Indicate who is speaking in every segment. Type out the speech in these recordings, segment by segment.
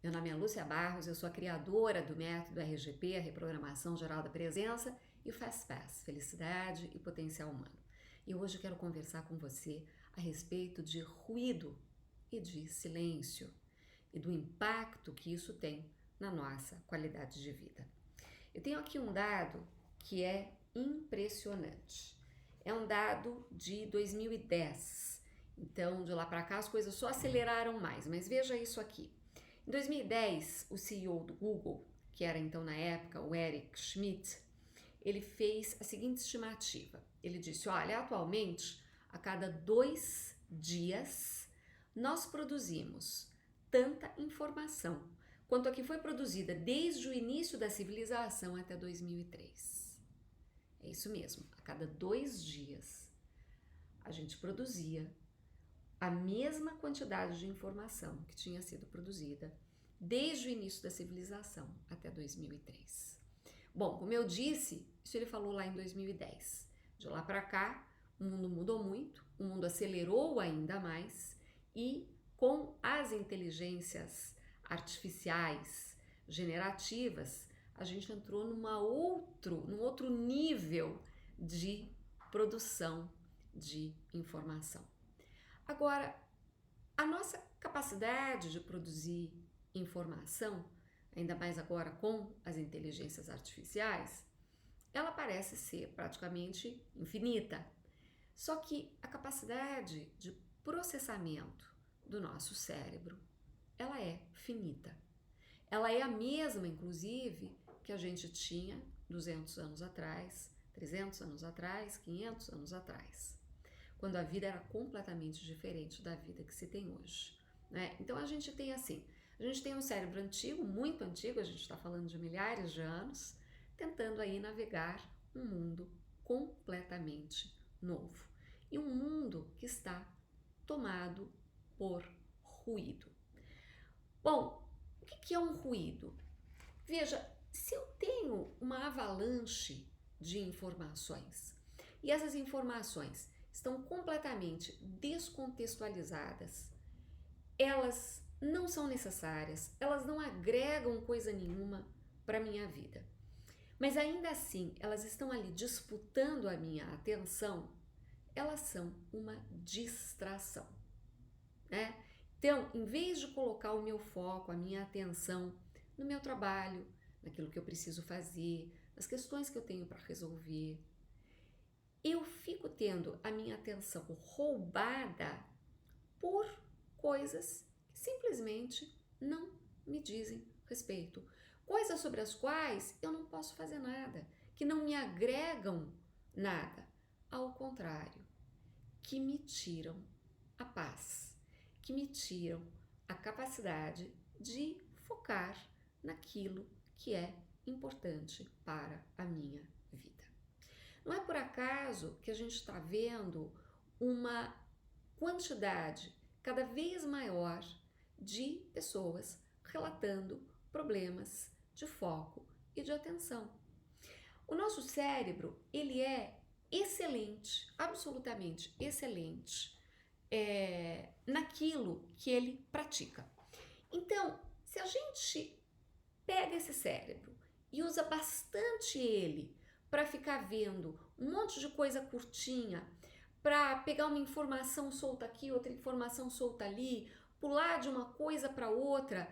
Speaker 1: Meu nome é Lúcia Barros, eu sou a criadora do método RGP, a Reprogramação Geral da Presença, e o FastPass, Felicidade e Potencial Humano. E hoje eu quero conversar com você a respeito de ruído e de silêncio e do impacto que isso tem na nossa qualidade de vida. Eu tenho aqui um dado que é impressionante. É um dado de 2010. Então, de lá para cá, as coisas só aceleraram mais. Mas veja isso aqui. Em 2010, o CEO do Google, que era então na época o Eric Schmidt, ele fez a seguinte estimativa. Ele disse, olha, atualmente, a cada 2 dias, nós produzimos tanta informação quanto a que foi produzida desde o início da civilização até 2003. É isso mesmo, a cada 2 dias a gente produzia a mesma quantidade de informação que tinha sido produzida desde o início da civilização até 2003. Bom, como eu disse, isso ele falou lá em 2010. De lá para cá, o mundo mudou muito, o mundo acelerou ainda mais e com as inteligências artificiais generativas, a gente entrou num outro nível de produção de informação. Agora, a nossa capacidade de produzir informação, ainda mais agora com as inteligências artificiais, ela parece ser praticamente infinita. Só que a capacidade de processamento do nosso cérebro, ela é finita. Ela é a mesma, inclusive, que a gente tinha 200 anos atrás, 300 anos atrás, 500 anos atrás, quando a vida era completamente diferente da vida que se tem hoje, né? Então a gente tem um cérebro antigo, muito antigo, a gente está falando de milhares de anos, tentando aí navegar um mundo completamente novo. E um mundo que está tomado por ruído. Bom, o que é um ruído? Veja, se eu tenho uma avalanche de informações e essas informações estão completamente descontextualizadas, elas não são necessárias, elas não agregam coisa nenhuma para a minha vida. Mas ainda assim, elas estão ali disputando a minha atenção, elas são uma distração, né? Então, em vez de colocar o meu foco, a minha atenção no meu trabalho, naquilo que eu preciso fazer, nas questões que eu tenho para resolver, eu fico tendo a minha atenção roubada por coisas que simplesmente não me dizem respeito. Coisas sobre as quais eu não posso fazer nada, que não me agregam nada. Ao contrário, que me tiram a paz, que me tiram a capacidade de focar naquilo que é importante para a minha vida. Não é por acaso que a gente está vendo uma quantidade cada vez maior de pessoas relatando problemas de foco e de atenção. O nosso cérebro, ele é excelente, absolutamente excelente, naquilo que ele pratica. Então, se a gente pega esse cérebro e usa bastante ele para ficar vendo um monte de coisa curtinha, para pegar uma informação solta aqui, outra informação solta ali, pular de uma coisa para outra,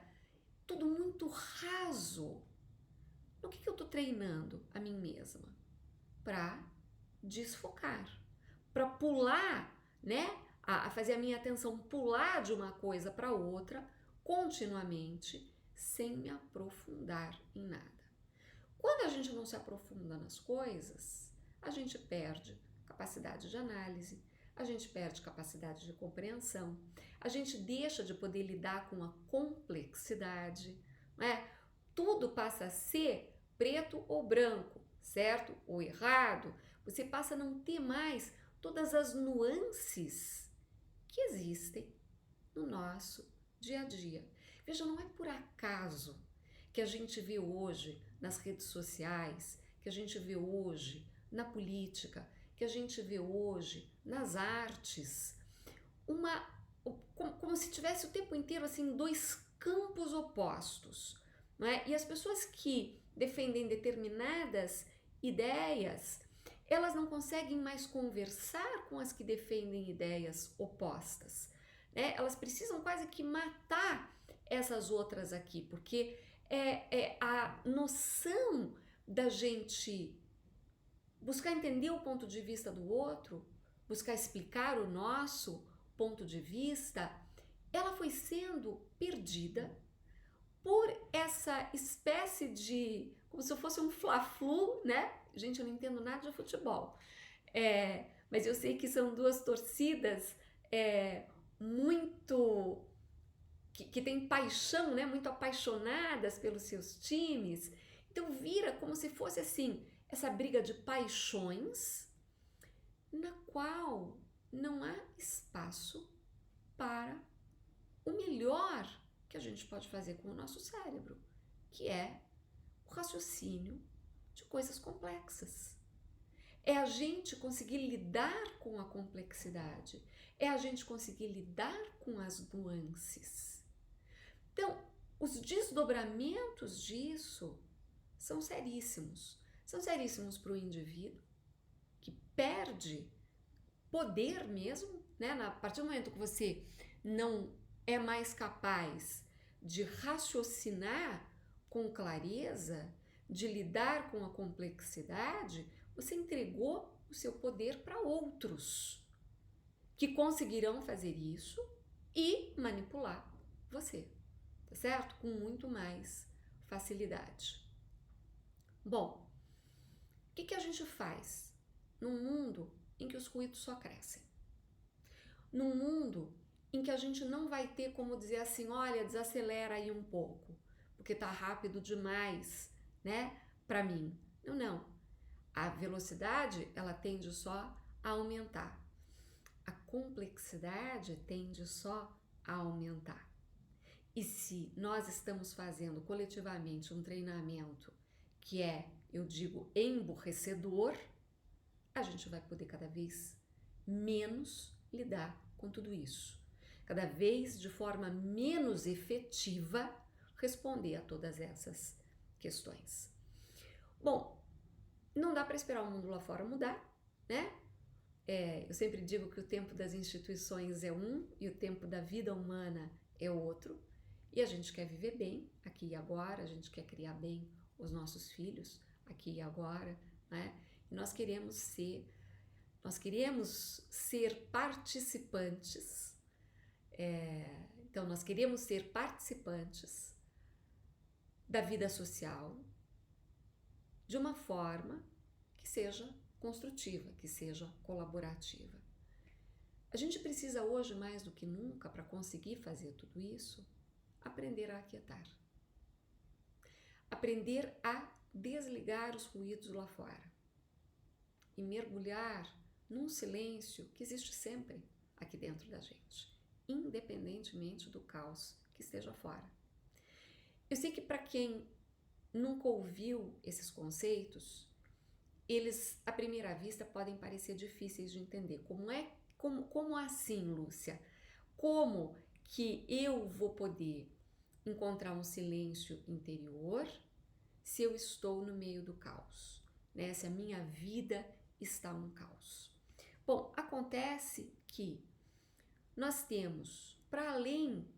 Speaker 1: tudo muito raso. No que eu estou treinando a mim mesma? Para desfocar, para pular, né? A fazer a minha atenção pular de uma coisa para outra continuamente, sem me aprofundar em nada. Quando a gente não se aprofunda nas coisas, a gente perde capacidade de análise, a gente perde capacidade de compreensão, a gente deixa de poder lidar com a complexidade, né? Tudo passa a ser preto ou branco, certo ou errado. Você passa a não ter mais todas as nuances que existem no nosso dia a dia. Veja, não é por acaso que a gente vê hoje nas redes sociais, que a gente vê hoje na política, que a gente vê hoje nas artes, como se tivesse o tempo inteiro assim dois campos opostos, não é? E as pessoas que defendem determinadas ideias, elas não conseguem mais conversar com as que defendem ideias opostas, né? Elas precisam quase que matar essas outras aqui, porque é a noção da gente buscar entender o ponto de vista do outro, buscar explicar o nosso ponto de vista, ela foi sendo perdida por essa espécie de, como se eu fosse um fla-flu, né? Gente, eu não entendo nada de futebol, mas eu sei que são duas torcidas muito que têm paixão, né? Muito apaixonadas pelos seus times. Então vira como se fosse assim, essa briga de paixões na qual não há espaço para o melhor que a gente pode fazer com o nosso cérebro, que é o raciocínio de coisas complexas. É a gente conseguir lidar com a complexidade, é a gente conseguir lidar com as nuances. Então, os desdobramentos disso são seríssimos. São seríssimos para o indivíduo, que perde poder mesmo, né? A partir do momento que você não é mais capaz de raciocinar com clareza, de lidar com a complexidade, você entregou o seu poder para outros que conseguirão fazer isso e manipular você, tá certo? Com muito mais facilidade. Bom, o que a gente faz num mundo em que os ruídos só crescem? Num mundo em que a gente não vai ter como dizer assim, olha, desacelera aí um pouco, porque tá rápido demais, né, para mim. Não. A velocidade, ela tende só a aumentar. A complexidade tende só a aumentar. E se nós estamos fazendo coletivamente um treinamento que é, eu digo, emburrecedor, a gente vai poder cada vez menos lidar com tudo isso. Cada vez de forma menos efetiva responder a todas essas questões. Bom, não dá para esperar o mundo lá fora mudar, né? Eu sempre digo que o tempo das instituições é um e o tempo da vida humana é outro. E a gente quer viver bem aqui e agora, a gente quer criar bem os nossos filhos aqui e agora, né? E nós queremos ser participantes, então nós queremos ser participantes da vida social de uma forma que seja construtiva, que seja colaborativa. A gente precisa hoje, mais do que nunca, para conseguir fazer tudo isso, aprender a aquietar. Aprender a desligar os ruídos lá fora e mergulhar num silêncio que existe sempre aqui dentro da gente, independentemente do caos que esteja fora. Eu sei que para quem nunca ouviu esses conceitos, eles à primeira vista podem parecer difíceis de entender. Como assim, Lúcia? Como que eu vou poder encontrar um silêncio interior se eu estou no meio do caos, né? Se a minha vida está um caos. Bom, acontece que nós temos, para além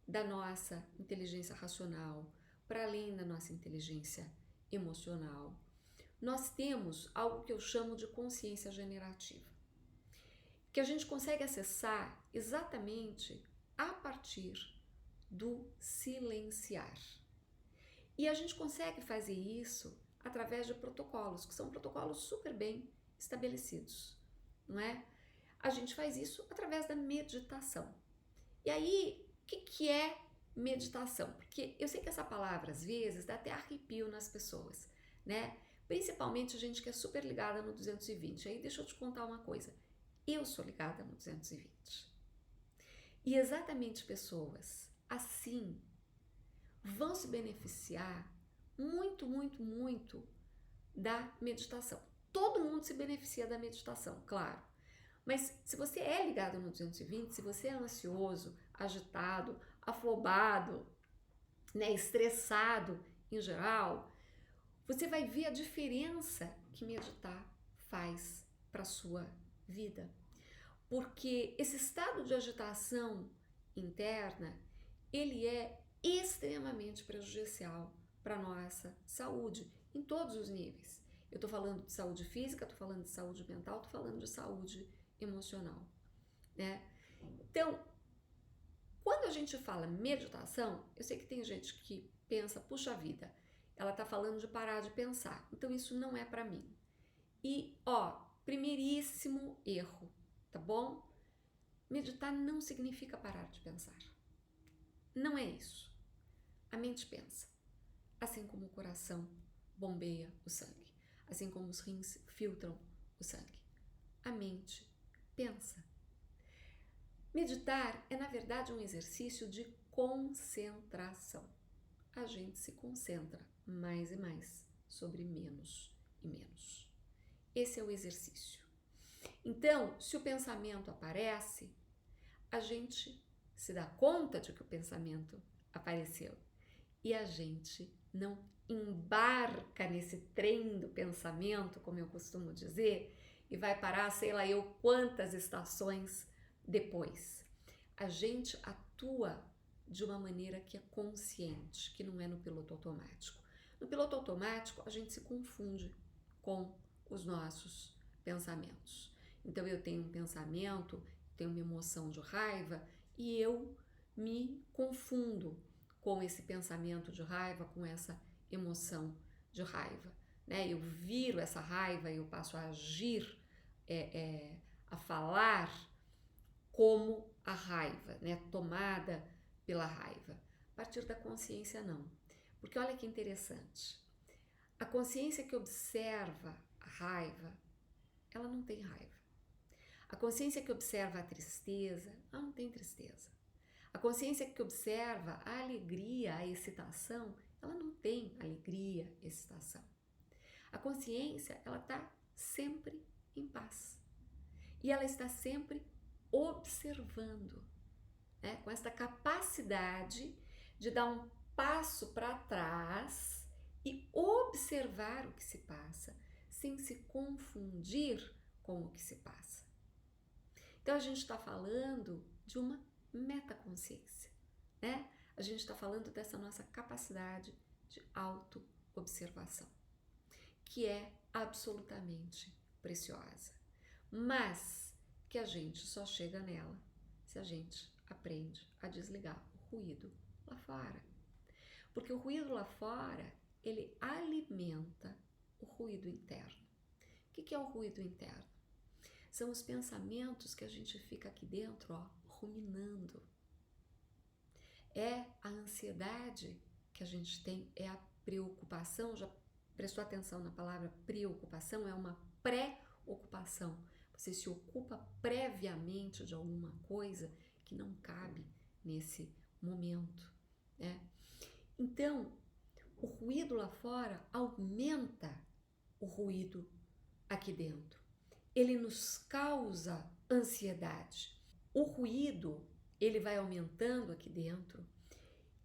Speaker 1: da nossa inteligência racional, para além da nossa inteligência emocional, nós temos algo que eu chamo de consciência generativa, que a gente consegue acessar exatamente a partir do silenciar. E a gente consegue fazer isso através de protocolos, que são protocolos super bem estabelecidos, não é? A gente faz isso através da meditação. E aí, o que é meditação? Porque eu sei que essa palavra, às vezes, dá até arrepio nas pessoas, né? Principalmente a gente que é super ligada no 220. Aí deixa eu te contar uma coisa. Eu sou ligada no 220. E exatamente pessoas assim vão se beneficiar muito, muito, muito da meditação. Todo mundo se beneficia da meditação, claro. Mas se você é ligado no 220, se você é ansioso, agitado, afobado, né, estressado em geral, você vai ver a diferença que meditar faz para sua vida. Porque esse estado de agitação interna, ele é extremamente prejudicial para a nossa saúde, em todos os níveis. Eu estou falando de saúde física, estou falando de saúde mental, estou falando de saúde emocional, né? Então, quando a gente fala meditação, eu sei que tem gente que pensa, puxa vida, ela está falando de parar de pensar, então isso não é para mim. E, primeiríssimo erro, tá bom? Meditar não significa parar de pensar. Não é isso. A mente pensa, assim como o coração bombeia o sangue, assim como os rins filtram o sangue. A mente pensa. Meditar é, na verdade, um exercício de concentração. A gente se concentra mais e mais sobre menos e menos. Esse é o exercício. Então, se o pensamento aparece, a gente se dá conta de que o pensamento apareceu e a gente não embarca nesse trem do pensamento, como eu costumo dizer, e vai parar, sei lá eu, quantas estações depois. A gente atua de uma maneira que é consciente, que não é no piloto automático. No piloto automático, a gente se confunde com os nossos pensamentos. Então, eu tenho um pensamento, tenho uma emoção de raiva e eu me confundo com esse pensamento de raiva, com essa emoção de raiva, né? Eu viro essa raiva e eu passo a agir, a falar como a raiva, né? Tomada pela raiva. A partir da consciência, não. Porque olha que interessante. A consciência que observa a raiva, ela não tem raiva. A consciência que observa a tristeza, ela não tem tristeza. A consciência que observa a alegria, a excitação, ela não tem alegria, excitação. A consciência, ela está sempre em paz. E ela está sempre observando, né? Com esta capacidade de dar um passo para trás e observar o que se passa, sem se confundir com o que se passa. Então, a gente está falando de uma metaconsciência, né? A gente está falando dessa nossa capacidade de auto-observação, que é absolutamente preciosa, mas que a gente só chega nela se a gente aprende a desligar o ruído lá fora. Porque o ruído lá fora, ele alimenta o ruído interno. O que é o ruído interno? São os pensamentos que a gente fica aqui dentro, ruminando. É a ansiedade que a gente tem, é a preocupação. Já prestou atenção na palavra preocupação? É uma pré-ocupação. Você se ocupa previamente de alguma coisa que não cabe nesse momento, né? Então, o ruído lá fora aumenta o ruído aqui dentro. Ele nos causa ansiedade. O ruído, ele vai aumentando aqui dentro.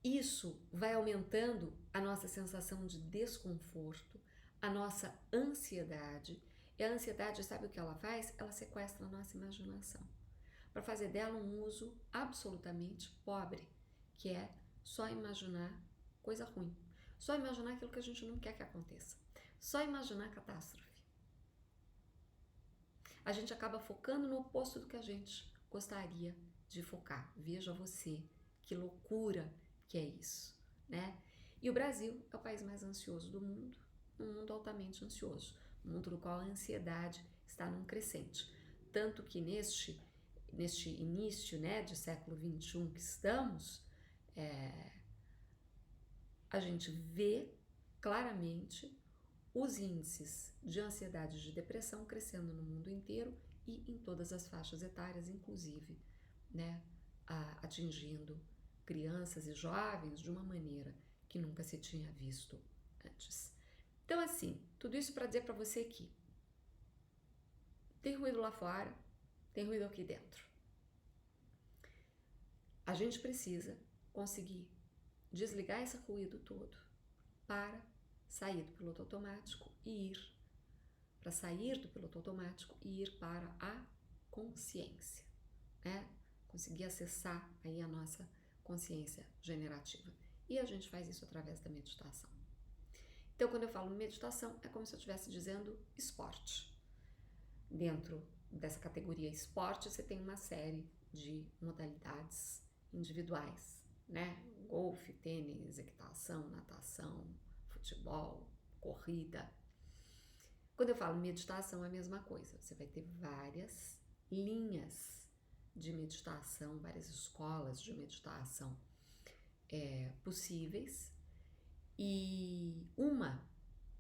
Speaker 1: Isso vai aumentando a nossa sensação de desconforto, a nossa ansiedade. E a ansiedade, sabe o que ela faz? Ela sequestra a nossa imaginação, para fazer dela um uso absolutamente pobre, que é só imaginar coisa ruim, só imaginar aquilo que a gente não quer que aconteça, só imaginar catástrofe. A gente acaba focando no oposto do que a gente gostaria de focar. Veja você, que loucura que é isso, né? E o Brasil é o país mais ansioso do mundo, um mundo altamente ansioso, um mundo no qual a ansiedade está num crescente. Tanto que neste início, né, de século XXI que estamos, a gente vê claramente os índices de ansiedade e de depressão crescendo no mundo inteiro e em todas as faixas etárias, inclusive, né, atingindo crianças e jovens de uma maneira que nunca se tinha visto antes. Então, assim, tudo isso para dizer para você que tem ruído lá fora, tem ruído aqui dentro. A gente precisa conseguir desligar esse ruído todo para sair do piloto automático e ir para sair do piloto automático e ir para a consciência, né? Conseguir acessar aí a nossa consciência generativa. E a gente faz isso através da meditação. Então, quando eu falo meditação, é como se eu estivesse dizendo esporte. Dentro dessa categoria esporte, você tem uma série de modalidades individuais, né? Golfe, tênis, equitação, natação, futebol, corrida. Quando eu falo meditação, é a mesma coisa. Você vai ter várias linhas de meditação, várias escolas de meditação possíveis, e uma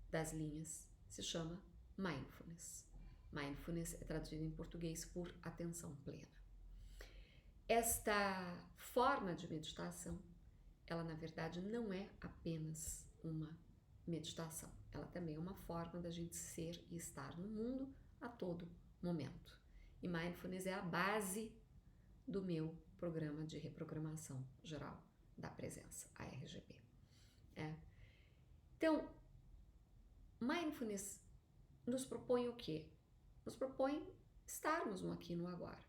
Speaker 1: das linhas se chama Mindfulness. Mindfulness é traduzido em português por atenção plena. Esta forma de meditação, ela na verdade não é apenas uma meditação, ela também é uma forma da gente ser e estar no mundo a todo momento. E Mindfulness é a base do meu programa de reprogramação geral da presença, a RGP. Então, Mindfulness nos propõe o quê? Nos propõe estarmos no aqui e no agora,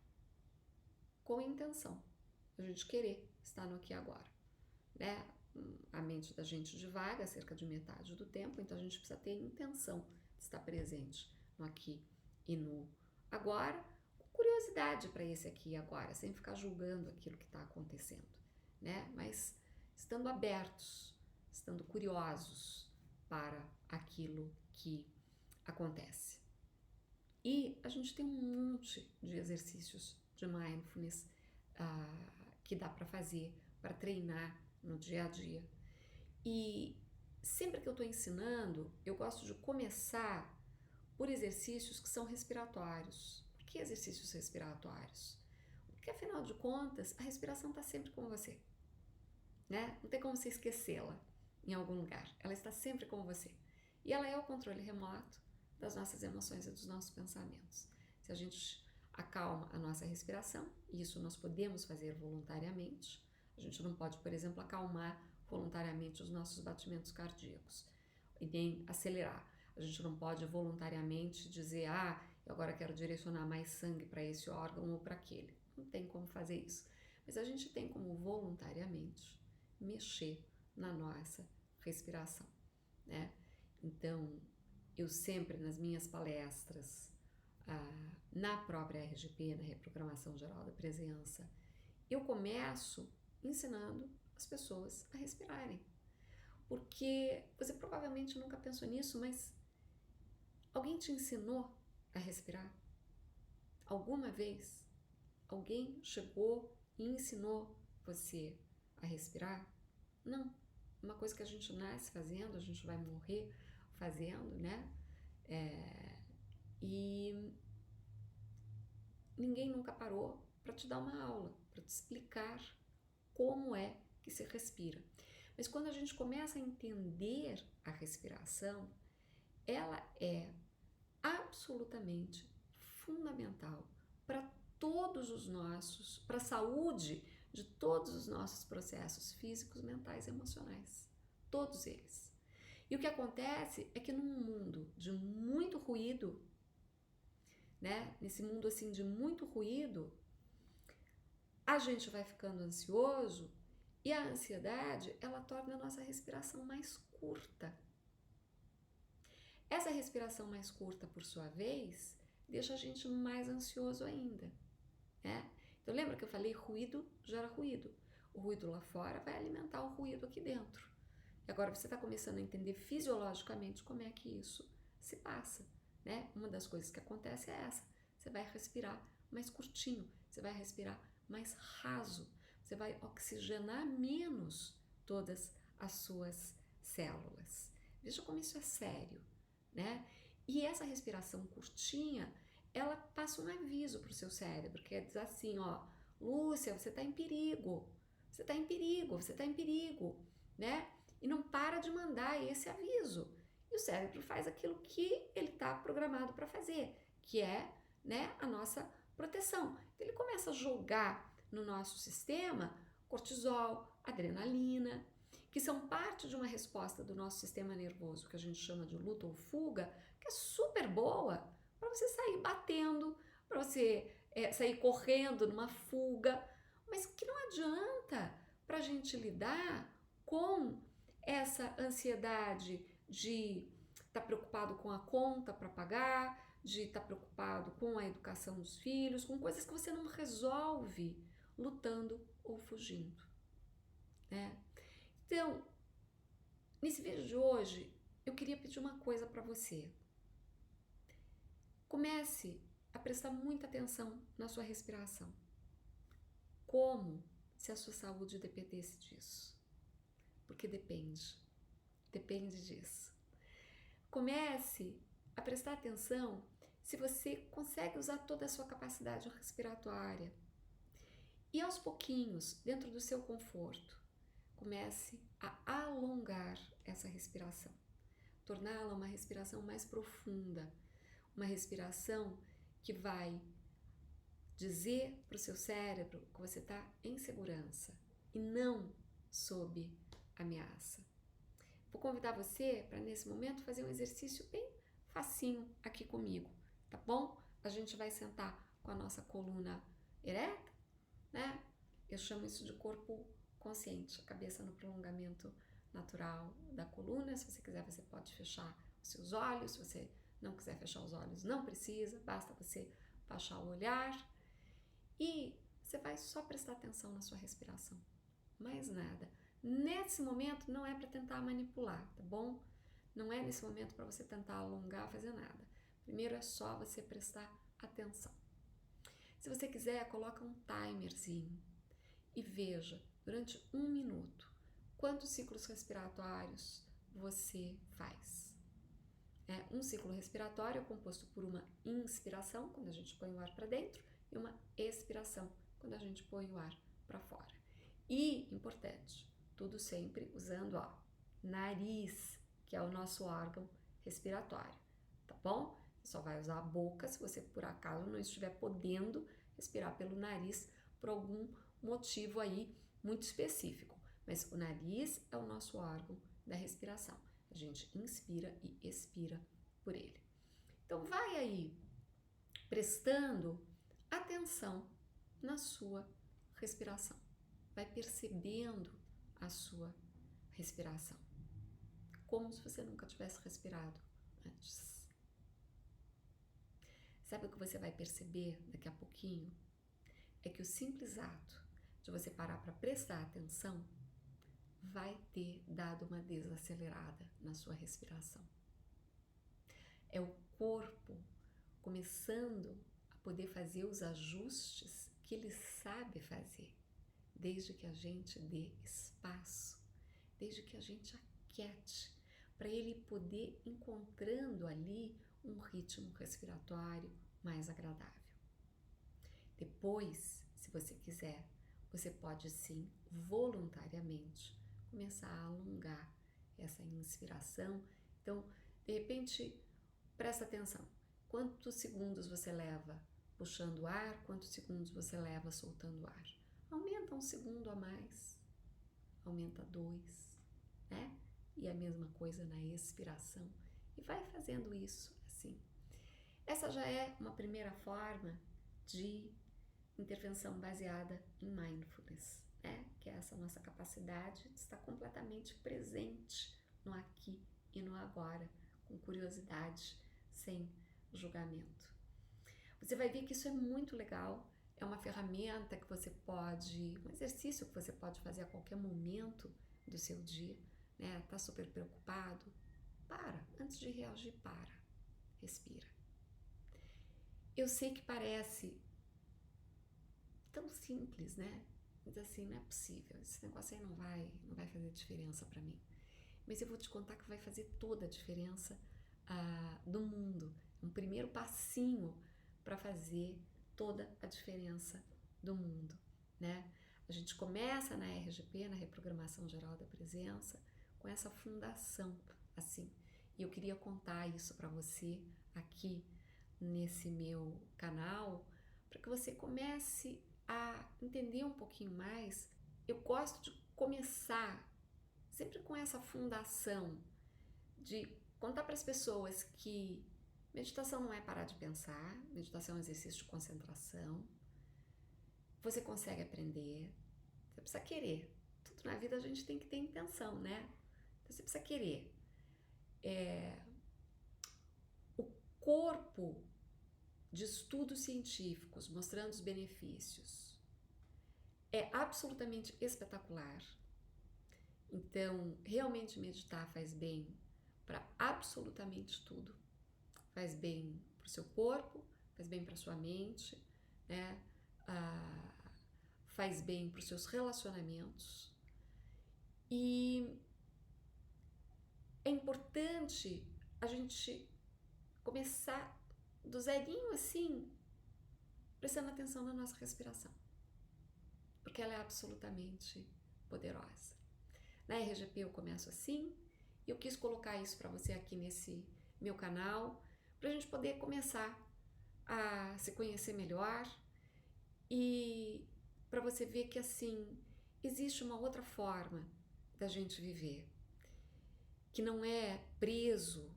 Speaker 1: com intenção, a gente querer estar no aqui e agora, né? A mente da gente divaga cerca de metade do tempo, então a gente precisa ter intenção de estar presente no aqui e no agora, com curiosidade para esse aqui e agora, sem ficar julgando aquilo que está acontecendo, né? Mas estando abertos, estando curiosos para aquilo que acontece. E a gente tem um monte de exercícios de mindfulness que dá para fazer, para treinar no dia a dia. E sempre que eu estou ensinando, eu gosto de começar por exercícios que são respiratórios. Por que exercícios respiratórios? Porque afinal de contas, a respiração está sempre com você, né? Não tem como você esquecê-la em algum lugar. Ela está sempre com você. E ela é o controle remoto das nossas emoções e dos nossos pensamentos. Se a gente acalma a nossa respiração, e isso nós podemos fazer voluntariamente, a gente não pode, por exemplo, acalmar voluntariamente os nossos batimentos cardíacos e nem acelerar. A gente não pode voluntariamente dizer, eu agora quero direcionar mais sangue para esse órgão ou para aquele. Não tem como fazer isso. Mas a gente tem como voluntariamente mexer na nossa respiração, né? Então, eu sempre nas minhas palestras, na própria RGP, na Reprogramação Geral da Presença, eu começo ensinando as pessoas a respirarem. Porque você provavelmente nunca pensou nisso, mas alguém te ensinou a respirar? Alguma vez alguém chegou e ensinou você a respirar? Não. Uma coisa que a gente nasce fazendo, a gente vai morrer fazendo, né? E ninguém nunca parou para te dar uma aula, para te explicar como é que se respira. Mas quando a gente começa a entender a respiração, ela é absolutamente fundamental para todos os nossos, para a saúde de todos os nossos processos físicos, mentais e emocionais. Todos eles. E o que acontece é que num mundo de muito ruído, né? Nesse mundo assim de muito ruído, a gente vai ficando ansioso e a ansiedade, ela torna a nossa respiração mais curta. Essa respiração mais curta, por sua vez, deixa a gente mais ansioso ainda, né? Então lembra que eu falei ruído gera ruído. O ruído lá fora vai alimentar o ruído aqui dentro. E agora você está começando a entender fisiologicamente como é que isso se passa, né? Uma das coisas que acontece é essa. Você vai respirar mais curtinho, você vai respirar mais raso, você vai oxigenar menos todas as suas células. Veja como isso é sério, né? E essa respiração curtinha, ela passa um aviso para o seu cérebro, que diz assim, Lúcia, você está em perigo, você está em perigo, você está em perigo, né? E não para de mandar esse aviso. E o cérebro faz aquilo que ele está programado para fazer, que é, né, a nossa proteção. Então, ele começa a jogar no nosso sistema cortisol, adrenalina. que são parte de uma resposta do nosso sistema nervoso, que a gente chama de luta ou fuga, que é super boa para você sair batendo, para você sair correndo numa fuga, mas que não adianta para a gente lidar com essa ansiedade de estar preocupado com a conta para pagar, de estar preocupado com a educação dos filhos, com coisas que você não resolve lutando ou fugindo, né? Então, nesse vídeo de hoje, eu queria pedir uma coisa para você. Comece a prestar muita atenção na sua respiração. Como se a sua saúde dependesse disso. Porque depende disso. Comece a prestar atenção se você consegue usar toda a sua capacidade respiratória. E aos pouquinhos, dentro do seu conforto, comece a alongar essa respiração. Torná-la uma respiração mais profunda. Uma respiração que vai dizer para o seu cérebro que você está em segurança e não sob ameaça. Vou convidar você para nesse momento fazer um exercício bem facinho aqui comigo, tá bom? A gente vai sentar com a nossa coluna ereta, né? Eu chamo isso de corpo consciente, a cabeça no prolongamento natural da coluna. Se você quiser, você pode fechar os seus olhos. Se você não quiser fechar os olhos, não precisa, basta você baixar o olhar e você vai só prestar atenção na sua respiração, mais nada. Nesse momento não é para tentar manipular, tá bom? Não é nesse momento para você tentar alongar, fazer nada. Primeiro é só você prestar atenção. Se você quiser, coloca um timerzinho e veja durante 1 minuto quantos ciclos respiratórios você faz. Um ciclo respiratório é composto por uma inspiração, quando a gente põe o ar para dentro, e uma expiração, quando a gente põe o ar para fora. E, importante, tudo sempre usando nariz, que é o nosso órgão respiratório, tá bom? Você só vai usar a boca se você por acaso não estiver podendo respirar pelo nariz por algum motivo aí muito específico. Mas o nariz é o nosso órgão da respiração. A gente inspira e expira por ele. Então vai aí prestando atenção na sua respiração. Vai percebendo a sua respiração, como se você nunca tivesse respirado antes. Sabe o que você vai perceber daqui a pouquinho? É que o simples ato de você parar para prestar atenção vai ter dado uma desacelerada na sua respiração. É o corpo começando a poder fazer os ajustes que ele sabe fazer, desde que a gente dê espaço, desde que a gente aquiete, para ele poder encontrando ali um ritmo respiratório mais agradável. Depois, se você quiser, você pode sim, voluntariamente, começar a alongar essa inspiração. Então, de repente, presta atenção. Quantos segundos você leva puxando o ar? Quantos segundos você leva soltando o ar? Aumenta 1 segundo a mais. Aumenta 2, né? E a mesma coisa na expiração. E vai fazendo isso assim. Essa já é uma primeira forma de intervenção baseada em mindfulness, né? Que é essa nossa capacidade de estar completamente presente no aqui e no agora, com curiosidade, sem julgamento. Você vai ver que isso é muito legal, é uma ferramenta que você pode, um exercício que você pode fazer a qualquer momento do seu dia, né? Tá super preocupado? Para, antes de reagir, para, respira. Eu sei que parece tão simples, né? Mas assim, não é possível, esse negócio aí não vai fazer diferença para mim. Mas eu vou te contar que vai fazer toda a diferença do mundo. Um primeiro passinho para fazer toda a diferença do mundo, né? A gente começa na RGP, na Reprogramação Geral da Presença, com essa fundação, assim. E eu queria contar isso para você aqui nesse meu canal, para que você comece a entender um pouquinho mais. Eu gosto de começar sempre com essa fundação de contar para as pessoas que meditação não é parar de pensar, meditação é um exercício de concentração. Você consegue aprender, você precisa querer. Tudo na vida a gente tem que ter intenção, né? Então você precisa querer. O corpo de estudos científicos mostrando os benefícios é absolutamente espetacular. Então, realmente meditar faz bem para absolutamente tudo. Faz bem para o seu corpo, faz bem para a sua mente, né? Faz bem para os seus relacionamentos. E é importante a gente começar do zerinho assim, prestando atenção na nossa respiração, porque ela é absolutamente poderosa. Na RGP eu começo assim, e eu quis colocar isso para você aqui nesse meu canal, para a gente poder começar a se conhecer melhor e para você ver que assim existe uma outra forma da gente viver, que não é preso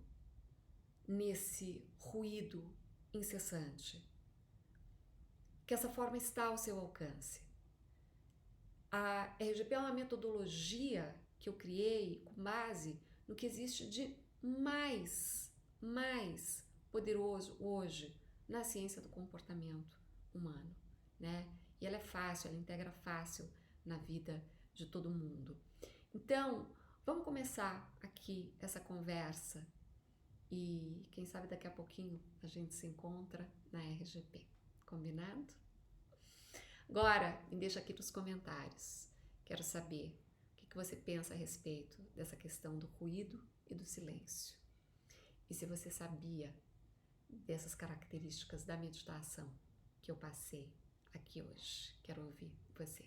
Speaker 1: nesse ruído incessante, que essa forma está ao seu alcance. A RGP é uma metodologia que eu criei com base no que existe de mais poderoso hoje na ciência do comportamento humano, né? E ela é fácil, ela integra fácil na vida de todo mundo. Então, vamos começar aqui essa conversa e quem sabe daqui a pouquinho a gente se encontra na RGP. Combinado? Agora, me deixa aqui nos comentários. Quero saber o que você pensa a respeito dessa questão do ruído e do silêncio. E se você sabia dessas características da meditação que eu passei aqui hoje. Quero ouvir você.